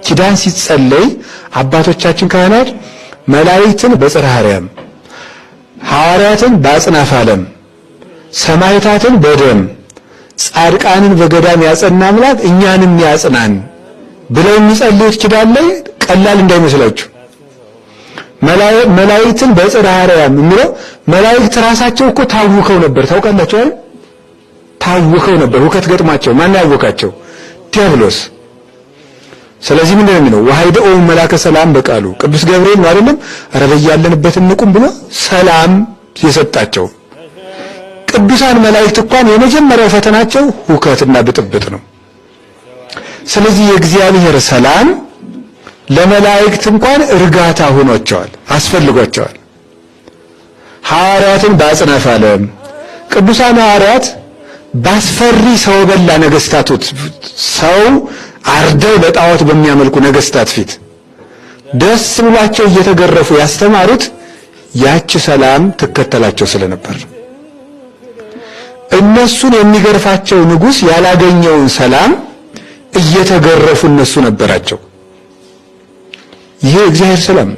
ኪዳን ሲጸለይ አባቶቻችን ካህናት መላእክትን በጽርሐ አርያም ሐዋርያትን በአጽናፈ ዓለም ሰማዕታትን በደም ጻድቃንን በገዳም ያጸና አምላክ እኛንም ያጽናን ብለው የሚጸልዩት ኪዳን ላይ ቀላል እንዳይመስላችሁ። መላእክትን በጽርሐ አርያም የሚለው መላእክት ራሳቸው እኮ ታውከው ነበር። ታውቃላችሁ አይደል? ታውከው ነበር። ሁከት ገጥማቸው። ማን ያወካቸው? ዲያብሎስ። ስለዚህ ምንድነው የሚለው? ወሃይደኦ መላከ ሰላም በቃሉ ቅዱስ ገብርኤል ነው አይደለም? ኧረ በያለንበት እንቁም ብሎ ሰላም የሰጣቸው። ቅዱሳን መላእክት እንኳን የመጀመሪያው ፈተናቸው ሁከትና ብጥብጥ ነው። ስለዚህ የእግዚአብሔር ሰላም ለመላእክት እንኳን እርጋታ ሆኖቸዋል፣ አስፈልጓቸዋል። ሐዋርያትን በአጽናፈ ዓለም ቅዱሳን ሐዋርያት ባስፈሪ ሰው በላ ነገስታቶች ሰው አርደው ለጣዖት በሚያመልኩ ነገስታት ፊት ደስ ብሏቸው እየተገረፉ ያስተማሩት ያቺ ሰላም ተከተላቸው ስለነበር እነሱን የሚገርፋቸው ንጉስ ያላገኘውን ሰላም እየተገረፉ እነሱ ነበራቸው። ይሄ እግዚአብሔር ሰላም።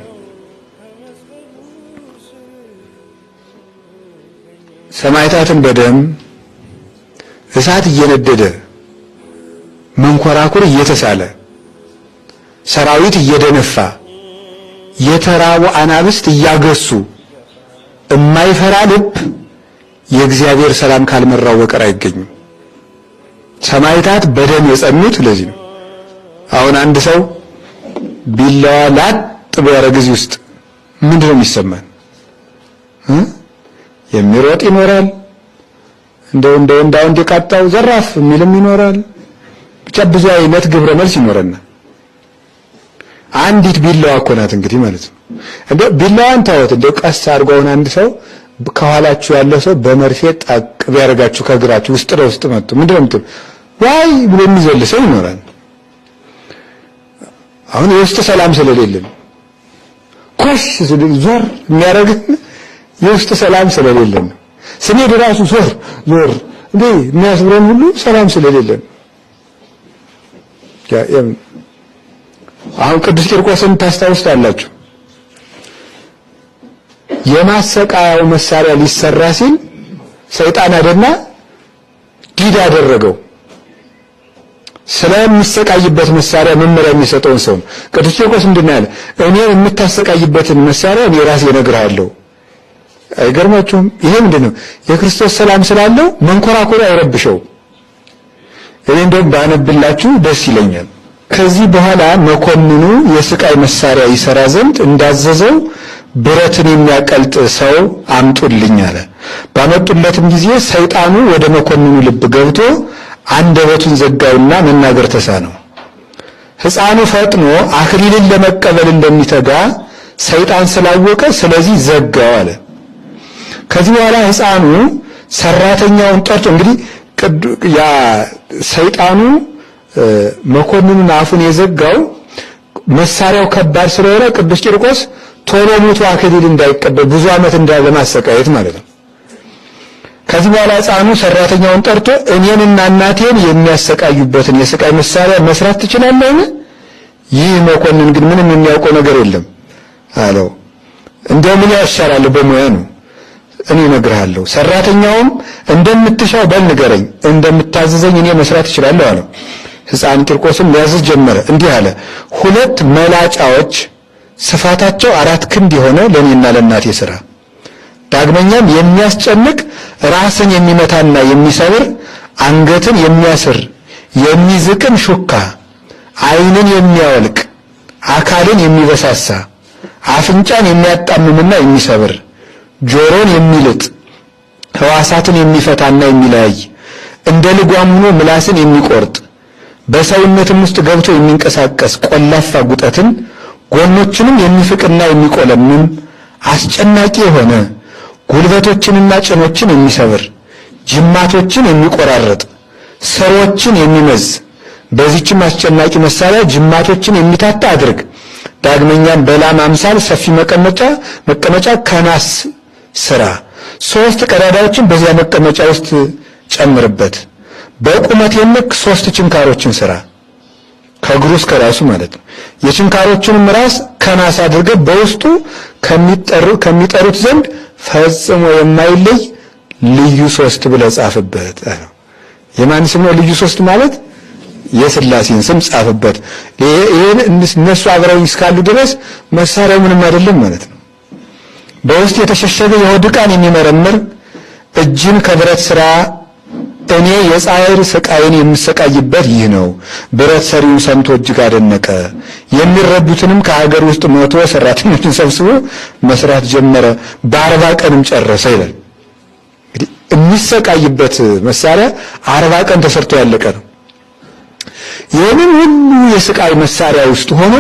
ሰማዕታትን በደም እሳት እየነደደ መንኮራኩር እየተሳለ ሰራዊት እየደነፋ የተራቡ አናብስት እያገሱ የማይፈራ ልብ የእግዚአብሔር ሰላም ካልመራው በቀር አይገኝም። ሰማዕታት በደም የጸኑት ለዚህ ነው። አሁን አንድ ሰው ቢላዋ ላጥ ቢያረግዝ ውስጥ ምንድነው የሚሰማን? የሚሮጥ ይኖራል፣ እንደው እንዲቃጣው ዘራፍ የሚልም ይኖራል። ብቻ ብዙ አይነት ግብረ መልስ ይኖረናል። አንዲት ቢላዋ እኮ ናት እንግዲህ ማለት ነው። እንደው ቢላዋን ታወት እንደው ቀስ አድርጎ አሁን አንድ ሰው ከኋላችሁ ያለው ሰው በመርፌ ጣቅ ቢያረጋችሁ ከግራችሁ ውስጥ ለውስጥ መጥቶ ምንድነው የምትሉ ዋይ ብሎ የሚዘል ሰው ይኖራል። አሁን የውስጥ ሰላም ስለሌለን ኮሽ ዞር የሚያረግ የውስጥ ሰላም ስለሌለን ስንሄድ ራሱ ዞር እንዴ የሚያስብረን ሁሉ ሰላም ስለሌለን አሁን ቅዱስ ቂርቆስን ታስታውሳላችሁ። የማሰቃያው መሳሪያ ሊሰራ ሲል ሰይጣን አደና ዲዳ አደረገው። ስለሚሰቃይበት መሳሪያ መመሪያ የሚሰጠውን ሰው ቅዱስ ቂርቆስ ምንድነው ያለ? እኔ የምታሰቃይበትን መሳሪያ እኔ ራሴ እነግርሃለሁ። አይገርማችሁም? ይሄ ምንድነው? የክርስቶስ ሰላም ስላለው መንኮራኮር አይረብሸው። እኔ እንደውም ባነብላችሁ ደስ ይለኛል። ከዚህ በኋላ መኮንኑ የስቃይ መሳሪያ ይሰራ ዘንድ እንዳዘዘው ብረትን የሚያቀልጥ ሰው አምጡልኝ አለ። ባመጡለትም ጊዜ ሰይጣኑ ወደ መኮንኑ ልብ ገብቶ አንደበቱን ዘጋውና መናገር ተሳነው። ሕፃኑ ፈጥኖ አክሊልን ለመቀበል እንደሚተጋ ሰይጣን ስላወቀ ስለዚህ ዘጋው አለ። ከዚህ በኋላ ሕፃኑ ሰራተኛውን ጠርቶ እንግዲህ ያ ሰይጣኑ መኮንኑን አፉን የዘጋው መሳሪያው ከባድ ስለሆነ ቅዱስ ቂርቆስ ቶሎ ሞቶ አክሊል እንዳይቀበል ብዙ ዓመት ለማሰቃየት ማለት ነው። ከዚህ በኋላ ሕፃኑ ሰራተኛውን ጠርቶ እኔንና እናቴን የሚያሰቃዩበትን የስቃይ መሳሪያ መስራት ትችላለህ? ይህ መኮንን ግን ምንም የሚያውቀው ነገር የለም አለው። እንደው ምን ያሻላል በሙያ ነው፣ እኔ እነግርሃለሁ። ሰራተኛውም እንደምትሻው በል ንገረኝ፣ እንደምታዘዘኝ እኔ መስራት እችላለሁ አለው። ሕፃን ቂርቆስም ሊያዝዝ ጀመረ። እንዲህ አለ፣ 2 መላጫዎች ስፋታቸው 4 ክንድ የሆነ ለኔና ለእናቴ ስራ። ዳግመኛም የሚያስጨንቅ ራስን የሚመታና የሚሰብር አንገትን የሚያስር የሚዝቅን ሹካ፣ ዓይንን የሚያወልቅ አካልን የሚበሳሳ አፍንጫን የሚያጣምምና የሚሰብር ጆሮን የሚልጥ ሕዋሳትን የሚፈታና የሚለያይ እንደ ልጓም ሆኖ ምላስን የሚቆርጥ በሰውነትም ውስጥ ገብቶ የሚንቀሳቀስ ቆላፋ ጉጠትን ጎኖችንም የሚፍቅና የሚቆለምም አስጨናቂ የሆነ ጉልበቶችንና ጭኖችን የሚሰብር ጅማቶችን የሚቆራረጥ ስሮችን የሚመዝ በዚህችም አስጨናቂ መሳሪያ ጅማቶችን የሚታታ አድርግ። ዳግመኛም በላም አምሳል ሰፊ መቀመጫ ከናስ ስራ 3 ቀዳዳዎችን በዚያ መቀመጫ ውስጥ ጨምርበት። በቁመት የልክ 3 ችንካሮችን ስራ። ከእግሩ እስከ ራሱ ማለት ነው። የችንካሮቹንም ራስ ከናስ አድርገህ በውስጡ ከሚጠሩት ዘንድ ፈጽሞ የማይለይ ልዩ ሶስት ብለህ ጻፍበት አለው። የማን ስም ነው ልዩ ሶስት ማለት? የሥላሴን ስም ጻፍበት። ይሄን እነሱ አብረውኝ እስካሉ ድረስ መሳሪያው ምንም አይደለም ማለት ነው። በውስጥ የተሸሸገ የሆድ ዕቃን የሚመረምር እጅን ከብረት ሥራ እኔ የጻዕር ስቃይን የምሰቃይበት ይህ ነው። ብረት ሰሪውን ሰምቶ እጅግ አደነቀ። የሚረዱትንም ከሀገር ውስጥ 100 ሰራተኞችን ሰብስቦ መስራት ጀመረ። በ40 ቀንም ጨረሰ ይላል። እንግዲህ የሚሰቃይበት መሳሪያ 40 ቀን ተሰርቶ ያለቀ ነው። ይህንን ሁሉ የስቃይ መሳሪያ ውስጥ ሆኖ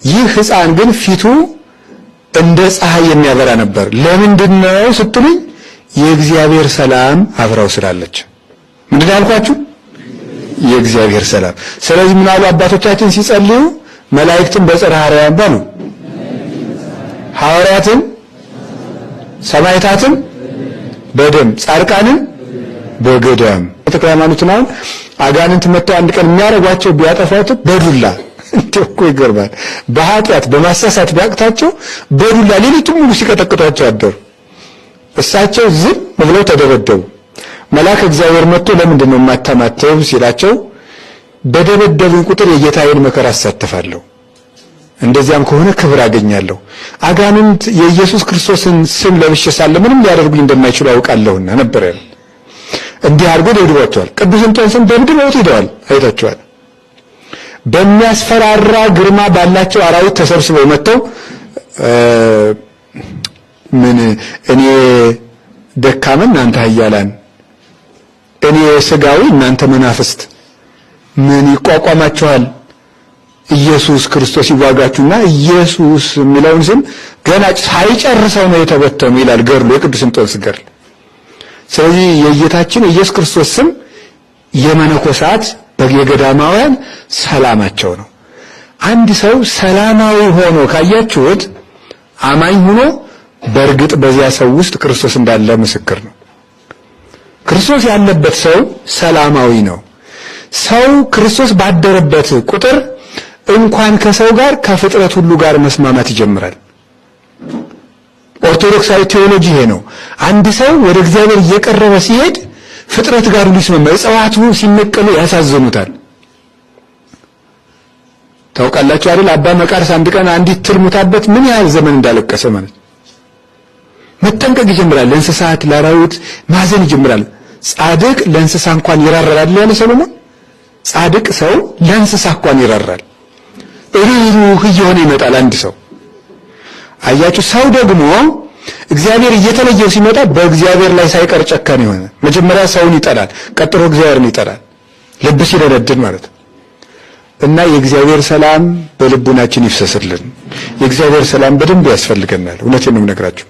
ይህ ሕፃን ግን ፊቱ እንደ ፀሐይ የሚያበራ ነበር። ለምንድን ነው ስትሉኝ የእግዚአብሔር ሰላም አብራው ስላለች። ምንድን ነው ያልኳችሁ? የእግዚአብሔር ሰላም። ስለዚህ ምን አሉ አባቶቻችን ሲጸልዩ? መላእክትን በጽርሐ አርያም ባሉ፣ ሐዋርያትን፣ ሰማዕታትን በደም ጻድቃንን በገዳም። ተክለ ሃይማኖትን አሁን አጋንንት መጥተው አንድ ቀን የሚያረጓቸው ቢያጠፋቸው በዱላ እንደው እኮ ይገርማል። በኃጢአት በማሳሳት ቢያቅታቸው በዱላ ሌሊቱን ሙሉ ሲቀጠቅጧቸው አደሩ። እሳቸው ዝም ብለው ተደበደቡ። መልአክ እግዚአብሔር መጥቶ ለምንድን ነው የማታማተው ሲላቸው በደበደቡኝ ቁጥር የጌታዬን መከራ አሳተፋለሁ፣ እንደዚያም ከሆነ ክብር አገኛለሁ። አጋንንት የኢየሱስ ክርስቶስን ስም ለብሼ ሳለ ምንም ሊያደርጉኝ እንደማይችሉ አውቃለሁና ነበር ያለው። እንዲህ አድርጎ ደብድቧቸዋል። ቅዱስ እንጦንስን ደብድበውት ሄደዋል። አይታችኋል። በሚያስፈራራ ግርማ ባላቸው አራዊት ተሰብስበው መጥተው ምን እኔ ደካማ እናንተ ኃያላን፣ እኔ ስጋዊ እናንተ መናፍስት ምን ይቋቋማችኋል? ኢየሱስ ክርስቶስ ይዋጋችሁና ኢየሱስ የሚለውን ስም ገና ሳይጨርሰው ነው የተበተኑ ይላል ገድሉ፣ የቅዱስ እንጦንስ ገድል። ስለዚህ የጌታችን ኢየሱስ ክርስቶስ ስም የመነኮሳት የገዳማውያን ሰላማቸው ነው። አንድ ሰው ሰላማዊ ሆኖ ካያችሁት አማኝ ሆኖ በእርግጥ በዚያ ሰው ውስጥ ክርስቶስ እንዳለ ምስክር ነው። ክርስቶስ ያለበት ሰው ሰላማዊ ነው። ሰው ክርስቶስ ባደረበት ቁጥር እንኳን ከሰው ጋር ከፍጥረት ሁሉ ጋር መስማማት ይጀምራል። ኦርቶዶክሳዊ ቴዎሎጂ ይሄ ነው። አንድ ሰው ወደ እግዚአብሔር እየቀረበ ሲሄድ ፍጥረት ጋር ሁሉ ይስማማል። እጽዋቱ ሲነቀሉ ያሳዝኑታል። ታውቃላችሁ አይደል? አባ መቃርስ አንድ ቀን አንዲት ትል ሙታበት ምን ያህል ዘመን እንዳለቀሰ ማለት መጠንቀቅ ይጀምራል። ለእንስሳት ለአራዊት ማዘን ይጀምራል። ጻድቅ ለእንስሳ እንኳን ይራራል ያለ ሰሎሞን። ጻድቅ ሰው ለእንስሳ እንኳን ይራራል። ሩህሩህ እየሆነ ይመጣል አንድ ሰው። አያችሁ፣ ሰው ደግሞ እግዚአብሔር እየተለየው ሲመጣ በእግዚአብሔር ላይ ሳይቀር ጨካኝ ይሆናል። መጀመሪያ ሰውን ይጠላል፣ ቀጥሎ እግዚአብሔርን ይጠላል። ልብ ሲደነድን ማለት እና የእግዚአብሔር ሰላም በልቡናችን ይፍሰስልን። የእግዚአብሔር ሰላም በደንብ ያስፈልገናል። እውነቴን ነው የምነግራችሁ።